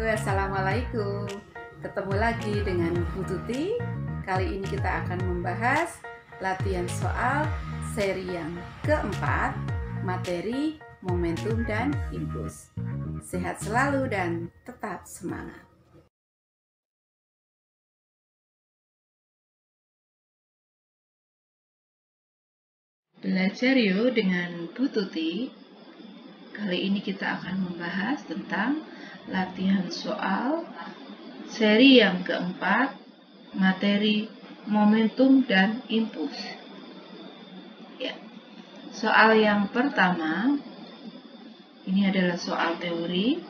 Assalamualaikum. Ketemu lagi dengan Bu Tuti. Kali ini kita akan membahas latihan soal seri yang keempat, materi, momentum, dan impuls. Sehat selalu dan tetap semangat. Belajar yuk dengan Bu Tuti. Kali ini kita akan membahas tentang latihan soal seri yang keempat, materi, momentum, dan impuls. Ya. Soal yang pertama, ini adalah soal teori.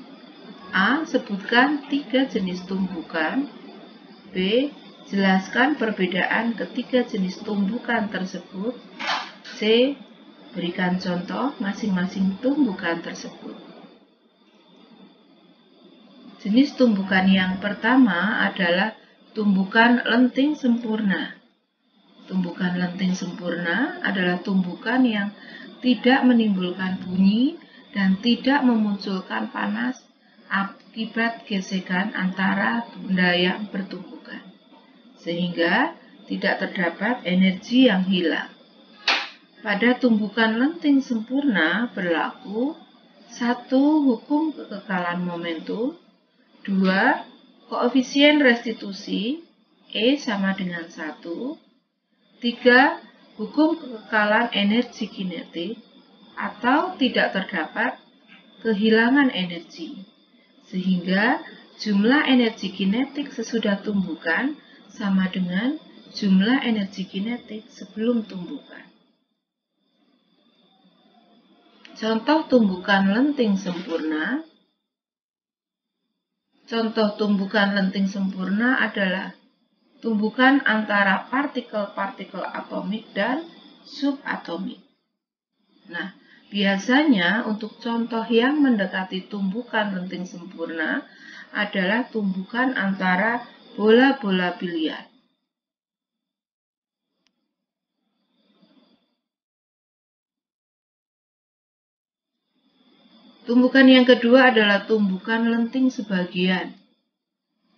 A. Sebutkan 3 jenis tumbukan. B. Jelaskan perbedaan ketiga jenis tumbukan tersebut. C. Berikan contoh masing-masing tumbukan tersebut. Jenis tumbukan yang pertama adalah tumbukan lenting sempurna. Tumbukan lenting sempurna adalah tumbukan yang tidak menimbulkan bunyi dan tidak memunculkan panas akibat gesekan antara benda yang bertumbukan, sehingga tidak terdapat energi yang hilang. Pada tumbukan lenting sempurna berlaku 1. Hukum kekekalan momentum. 2. Koefisien restitusi E sama dengan 1. 3. Hukum kekekalan energi kinetik atau tidak terdapat kehilangan energi, sehingga jumlah energi kinetik sesudah tumbukan sama dengan jumlah energi kinetik sebelum tumbukan. Contoh tumbukan lenting sempurna. Contoh tumbukan lenting sempurna adalah tumbukan antara partikel-partikel atomik dan subatomik. Nah, biasanya untuk contoh yang mendekati tumbukan lenting sempurna adalah tumbukan antara bola-bola biliar. Tumbukan yang kedua adalah tumbukan lenting sebagian.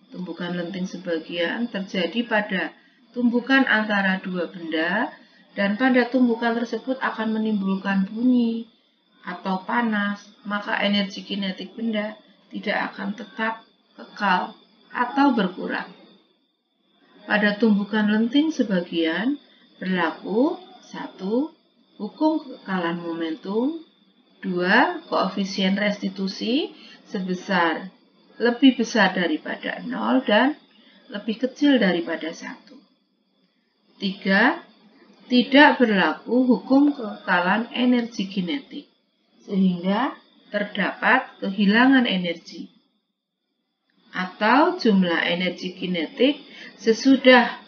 Tumbukan lenting sebagian terjadi pada tumbukan antara dua benda dan pada tumbukan tersebut akan menimbulkan bunyi atau panas, maka energi kinetik benda tidak akan tetap kekal atau berkurang. Pada tumbukan lenting sebagian berlaku 1. Hukum kekekalan momentum. 2. Koefisien restitusi sebesar lebih besar daripada 0 dan lebih kecil daripada 1. 3. Tidak berlaku hukum kekekalan energi kinetik, sehingga terdapat kehilangan energi atau jumlah energi kinetik sesudah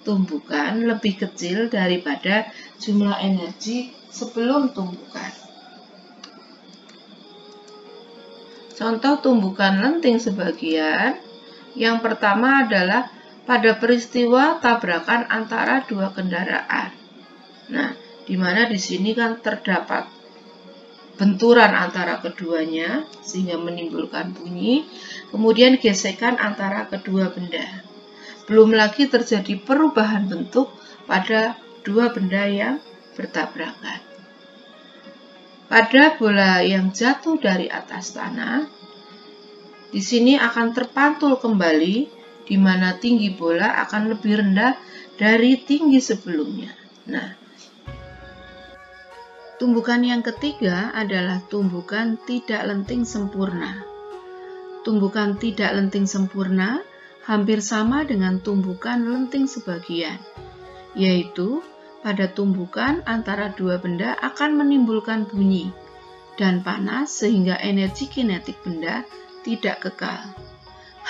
tumbukan lebih kecil daripada jumlah energi sebelum tumbukan. Contoh tumbukan lenting sebagian, yang pertama adalah pada peristiwa tabrakan antara dua kendaraan. Nah, di mana di sini kan terdapat benturan antara keduanya sehingga menimbulkan bunyi, kemudian gesekan antara kedua benda. Belum lagi terjadi perubahan bentuk pada dua benda yang bertabrakan. Pada bola yang jatuh dari atas tanah, di sini akan terpantul kembali, di mana tinggi bola akan lebih rendah dari tinggi sebelumnya. Nah, tumbukan yang ketiga adalah tumbukan tidak lenting sempurna. Tumbukan tidak lenting sempurna hampir sama dengan tumbukan lenting sebagian, yaitu pada tumbukan antara dua benda akan menimbulkan bunyi dan panas sehingga energi kinetik benda tidak kekal.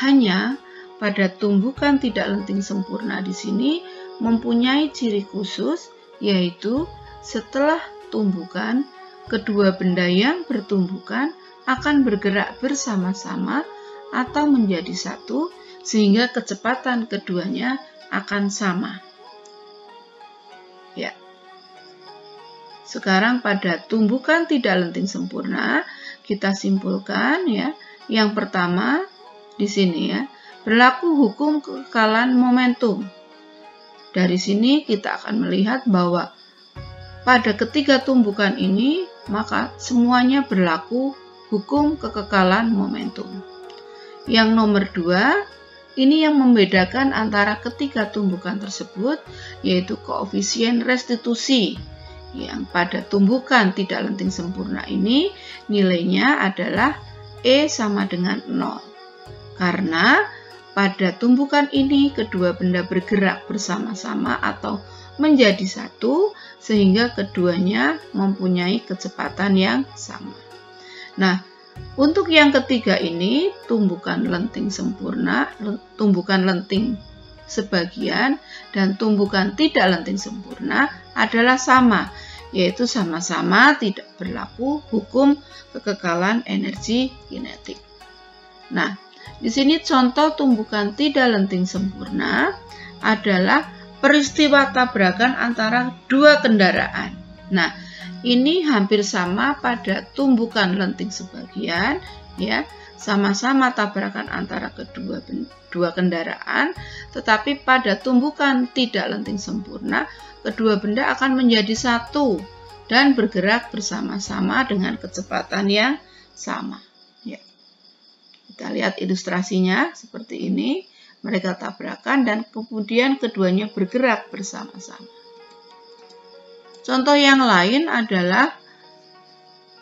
Hanya pada tumbukan tidak lenting sempurna di sini mempunyai ciri khusus, yaitu setelah tumbukan, kedua benda yang bertumbukan akan bergerak bersama-sama atau menjadi satu sehingga kecepatan keduanya akan sama. Ya. Sekarang pada tumbukan tidak lenting sempurna, kita simpulkan ya. Yang pertama, di sini ya, berlaku hukum kekekalan momentum. Dari sini kita akan melihat bahwa pada ketiga tumbukan ini, maka semuanya berlaku hukum kekekalan momentum. Yang nomor 2, ini yang membedakan antara ketiga tumbukan tersebut, yaitu koefisien restitusi. Yang pada tumbukan tidak lenting sempurna ini, nilainya adalah E sama dengan 0. Karena pada tumbukan ini kedua benda bergerak bersama-sama atau menjadi satu, sehingga keduanya mempunyai kecepatan yang sama. Nah, untuk yang ketiga ini, tumbukan lenting sempurna, tumbukan lenting sebagian, dan tumbukan tidak lenting sempurna adalah sama, yaitu sama-sama tidak berlaku hukum kekekalan energi kinetik. Nah, di sini contoh tumbukan tidak lenting sempurna adalah peristiwa tabrakan antara dua kendaraan. Nah, ini hampir sama pada tumbukan lenting sebagian, ya, sama-sama tabrakan antara dua kendaraan, tetapi pada tumbukan tidak lenting sempurna, kedua benda akan menjadi satu dan bergerak bersama-sama dengan kecepatan yang sama. Ya. Kita lihat ilustrasinya seperti ini. Mereka tabrakan dan kemudian keduanya bergerak bersama-sama. Contoh yang lain adalah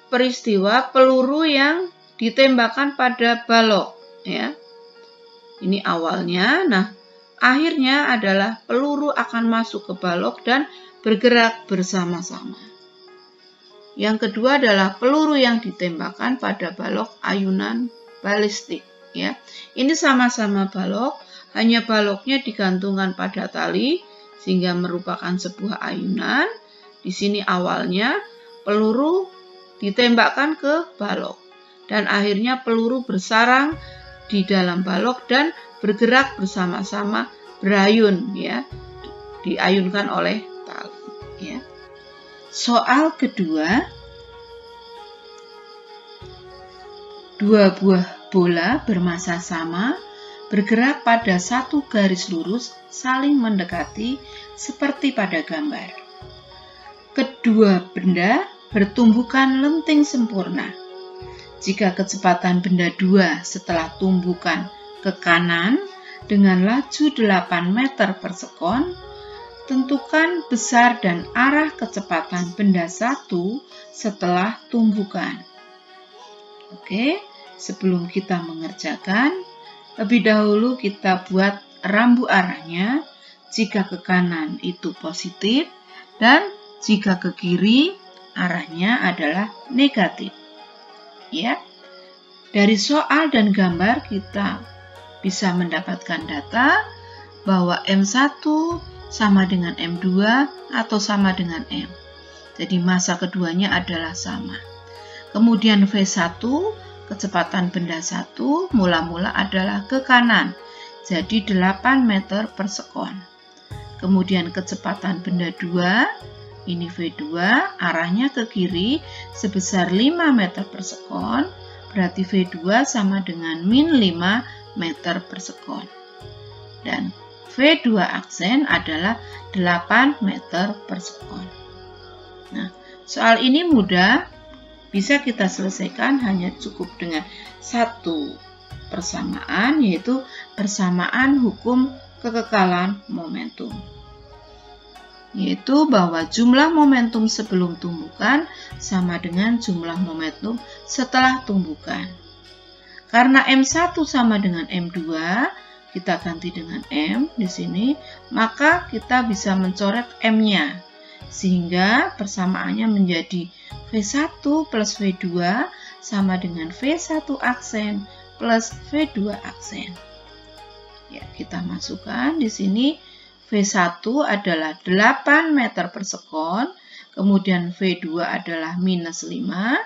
peristiwa peluru yang ditembakkan pada balok. Ya. Ini awalnya, nah akhirnya adalah peluru akan masuk ke balok dan bergerak bersama-sama. Yang kedua adalah peluru yang ditembakkan pada balok ayunan balistik. Ya. Ini sama-sama balok, hanya baloknya digantungkan pada tali sehingga merupakan sebuah ayunan. Di sini awalnya peluru ditembakkan ke balok dan akhirnya peluru bersarang di dalam balok dan bergerak bersama-sama berayun, ya, diayunkan oleh tali. Ya. Soal kedua, dua buah bola bermassa sama bergerak pada satu garis lurus saling mendekati seperti pada gambar. Kedua benda bertumbukan lenting sempurna. Jika kecepatan benda 2 setelah tumbukan ke kanan dengan laju 8 meter per sekon, tentukan besar dan arah kecepatan benda 1 setelah tumbukan. Oke, sebelum kita mengerjakan, lebih dahulu kita buat rambu arahnya. Jika ke kanan itu positif dan jika ke kiri arahnya adalah negatif. Ya. Dari soal dan gambar kita bisa mendapatkan data bahwa M1 sama dengan M2 atau sama dengan M. Jadi massa keduanya adalah sama. Kemudian V1, kecepatan benda 1 mula-mula adalah ke kanan, jadi 8 meter per sekon. Kemudian kecepatan benda 2, ini V2, arahnya ke kiri sebesar 5 meter per sekon, berarti V2 sama dengan min 5 meter per sekon. Dan V2 aksen adalah 8 meter per sekon. Nah, soal ini mudah. Bisa kita selesaikan hanya cukup dengan satu persamaan, yaitu persamaan hukum kekekalan momentum. Yaitu bahwa jumlah momentum sebelum tumbukan sama dengan jumlah momentum setelah tumbukan. Karena M1 sama dengan M2, kita ganti dengan M di sini, maka kita bisa mencoret M-nya. Sehingga persamaannya menjadi V1 plus V2 sama dengan V1 aksen plus V2 aksen. Ya, kita masukkan di sini V1 adalah 8 meter per sekon, kemudian V2 adalah minus 5,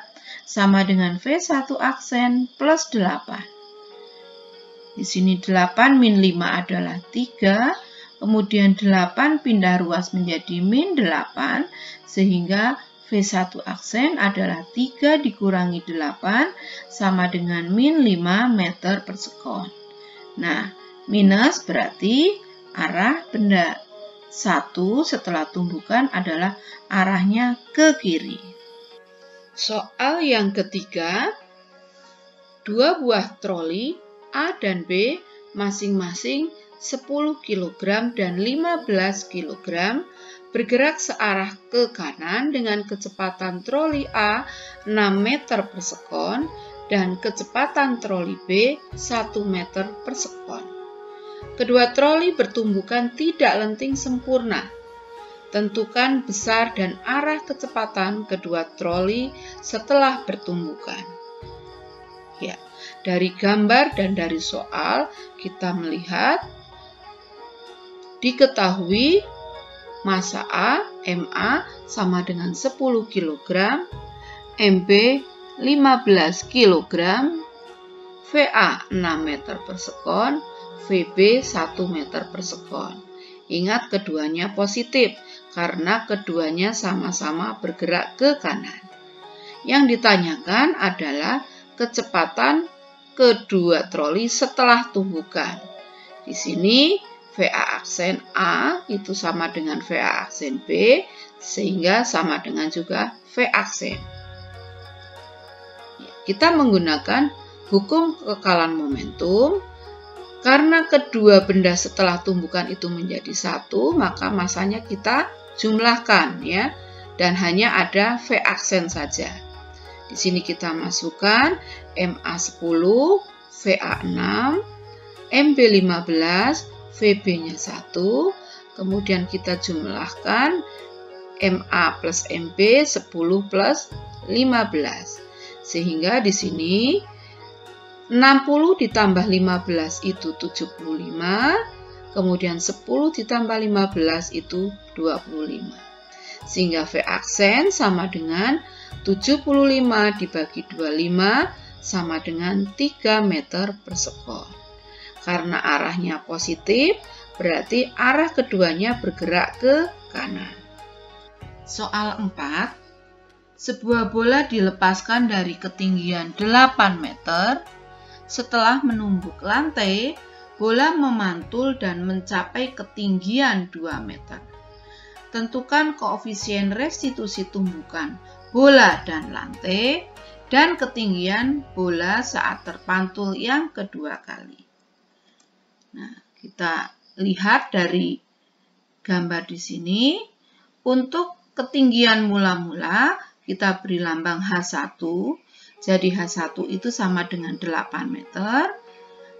sama dengan V1 aksen plus 8. Di sini 8 min 5 adalah 3, kemudian 8 pindah ruas menjadi min 8, sehingga V1 aksen adalah 3 dikurangi 8 sama dengan min 5 meter per sekon. Nah, minus berarti arah benda. 1 setelah tumbukan adalah arahnya ke kiri. Soal yang ketiga, 2 buah troli A dan B masing-masing 10 kg dan 15 kg bergerak searah ke kanan dengan kecepatan troli A 6 meter per sekon dan kecepatan troli B 1 meter per sekon. Kedua troli bertumbukan tidak lenting sempurna. Tentukan besar dan arah kecepatan kedua troli setelah bertumbukan. Ya, dari gambar dan dari soal kita melihat diketahui massa A, MA sama dengan 10 kg, MB 15 kg, VA 6 meter per sekon, VB 1 meter per sekon. Ingat keduanya positif karena keduanya sama-sama bergerak ke kanan. Yang ditanyakan adalah kecepatan kedua troli setelah tumbukan. Di sini VA aksen A itu sama dengan VA aksen B, sehingga sama dengan juga V aksen. Kita menggunakan hukum kekekalan momentum. Karena kedua benda setelah tumbukan itu menjadi satu, maka masanya kita jumlahkan ya, dan hanya ada V aksen saja. Di sini kita masukkan MA 10, VA 6, MB 15, VB-nya 1, kemudian kita jumlahkan MA plus MB 10 plus 15. Sehingga di sini 60 ditambah 15 itu 75, kemudian 10 ditambah 15 itu 25. Sehingga V aksen sama dengan 75 dibagi 25 sama dengan 3 meter per sekon. Karena arahnya positif, berarti arah keduanya bergerak ke kanan. Soal 4. Sebuah bola dilepaskan dari ketinggian 8 meter. Setelah menumbuk lantai, bola memantul dan mencapai ketinggian 2 meter. Tentukan koefisien restitusi tumbukan bola dan lantai dan ketinggian bola saat terpantul yang kedua kali. Nah, kita lihat dari gambar di sini. Untuk ketinggian mula-mula kita beri lambang H1. Jadi H1 itu sama dengan 8 meter.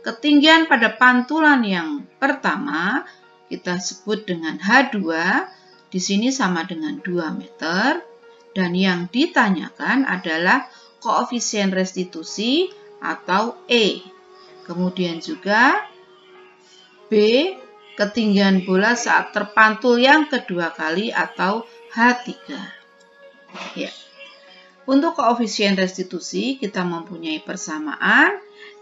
Ketinggian pada pantulan yang pertama kita sebut dengan H2. Di sini sama dengan 2 meter. Dan yang ditanyakan adalah koefisien restitusi atau E. Kemudian juga B, ketinggian bola saat terpantul yang kedua kali atau H3. Ya. Untuk koefisien restitusi, kita mempunyai persamaan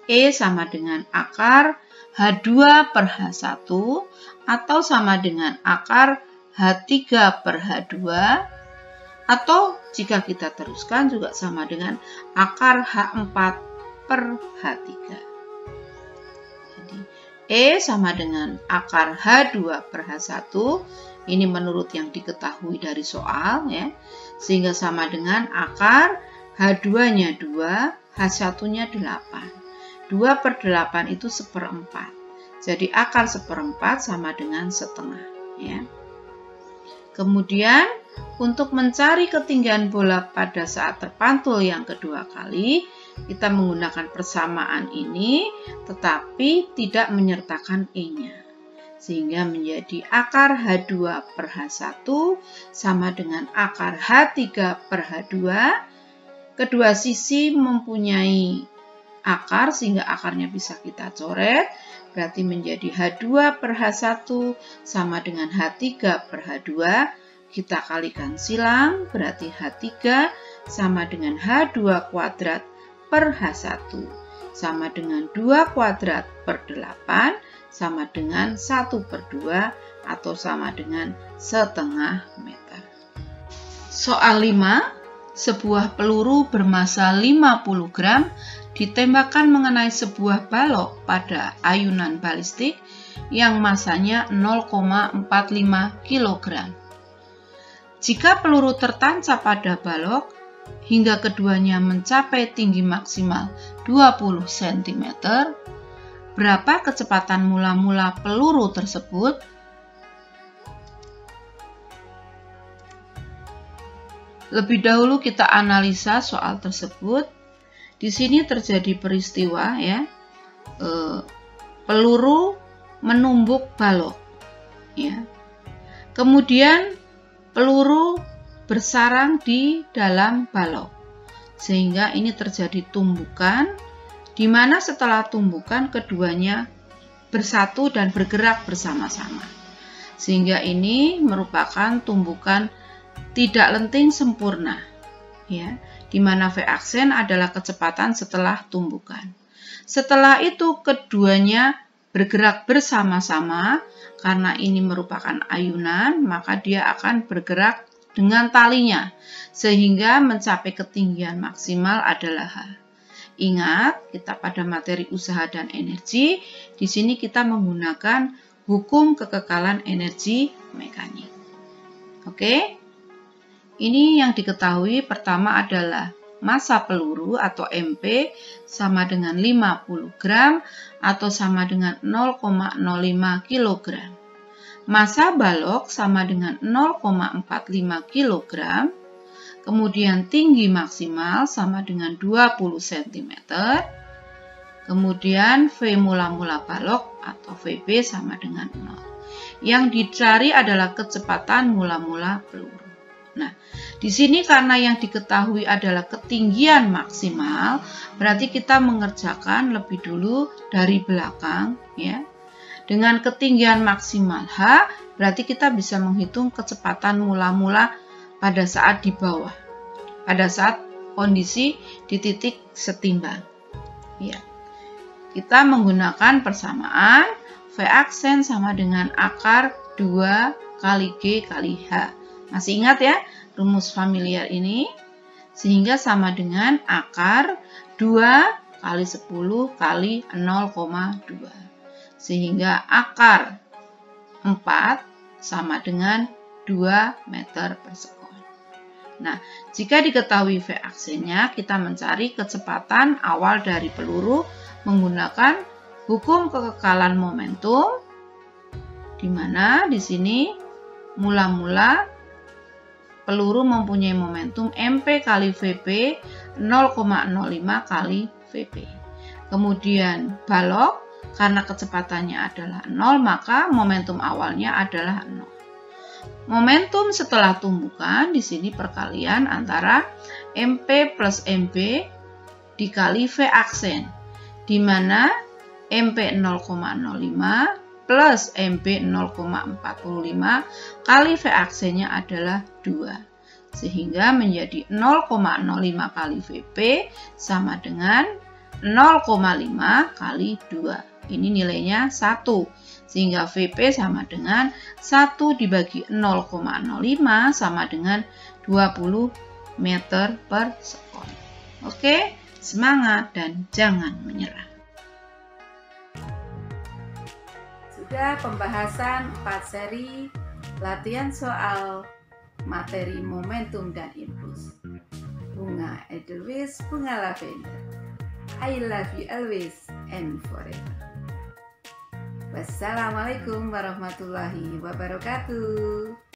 E sama dengan akar H2 per H1 atau sama dengan akar H3 per H2 atau jika kita teruskan juga sama dengan akar H4 per H3. Jadi E sama dengan akar H2 per H1, ini menurut yang diketahui dari soal ya. Sehingga sama dengan akar H2-nya 2, H1-nya 8. 2 per 8 itu 1/4. Jadi akar 1/4 sama dengan setengah. Ya. Kemudian untuk mencari ketinggian bola pada saat terpantul yang kedua kali, kita menggunakan persamaan ini tetapi tidak menyertakan E-nya. Sehingga menjadi akar H2 per H1 sama dengan akar H3 per H2. Kedua sisi mempunyai akar sehingga akarnya bisa kita coret. Berarti menjadi H2 per H1 sama dengan H3 per H2. Kita kalikan silang berarti H3 sama dengan H2 kuadrat per H1 sama dengan 2 kuadrat per 8 sama dengan 1/2 atau sama dengan setengah meter. Soal 5, sebuah peluru bermassa 50 gram ditembakkan mengenai sebuah balok pada ayunan balistik yang masanya 0,45 kg. Jika peluru tertancap pada balok hingga keduanya mencapai tinggi maksimal 20 cm, berapa kecepatan mula-mula peluru tersebut? Lebih dahulu kita analisa soal tersebut. Di sini terjadi peristiwa ya, peluru menumbuk balok, ya. Kemudian peluru bersarang di dalam balok, sehingga ini terjadi tumbukan, di mana setelah tumbukan keduanya bersatu dan bergerak bersama-sama, sehingga ini merupakan tumbukan tidak lenting sempurna, ya, di mana V aksen adalah kecepatan setelah tumbukan. Setelah itu keduanya bergerak bersama-sama, karena ini merupakan ayunan, maka dia akan bergerak dengan talinya, sehingga mencapai ketinggian maksimal adalah H. Ingat, kita pada materi usaha dan energi, di sini kita menggunakan hukum kekekalan energi mekanik. Oke? Ini yang diketahui pertama adalah massa peluru atau MP sama dengan 50 gram atau sama dengan 0,05 kg. Massa balok sama dengan 0,45 kg. Kemudian tinggi maksimal sama dengan 20 cm. Kemudian V mula-mula balok atau VB sama dengan 0. Yang dicari adalah kecepatan mula-mula peluru. Nah, di sini karena yang diketahui adalah ketinggian maksimal, berarti kita mengerjakan lebih dulu dari belakang, ya. Dengan ketinggian maksimal H, berarti kita bisa menghitung kecepatan mula-mula pada saat di bawah, pada saat kondisi di titik setimbang. Ya. Kita menggunakan persamaan V aksen sama dengan akar 2 kali G kali H. Masih ingat ya rumus familiar ini? Sehingga sama dengan akar 2 kali 10 kali 0,2. Sehingga akar 4 sama dengan 2 meter per sekon. Nah, jika diketahui V aksennya, kita mencari kecepatan awal dari peluru menggunakan hukum kekekalan momentum, di mana di sini mula-mula peluru mempunyai momentum MP kali VP 0,05 kali VP. Kemudian balok, karena kecepatannya adalah 0, maka momentum awalnya adalah 0. Momentum setelah tumbukan di sini perkalian antara MP plus MP dikali V aksen, di mana MP 0,05 plus MP 0,45 kali V aksennya adalah 2. Sehingga menjadi 0,05 kali VP sama dengan 0,5 kali 2. Ini nilainya 1. Sehingga VP sama dengan 1 dibagi 0,05 sama dengan 20 meter per sekon. Oke, semangat dan jangan menyerah. Sudah pembahasan 4 seri latihan soal materi momentum dan impuls. Bunga Edelweiss, bunga lavender. I love you always and forever. Wassalamualaikum warahmatullahi wabarakatuh.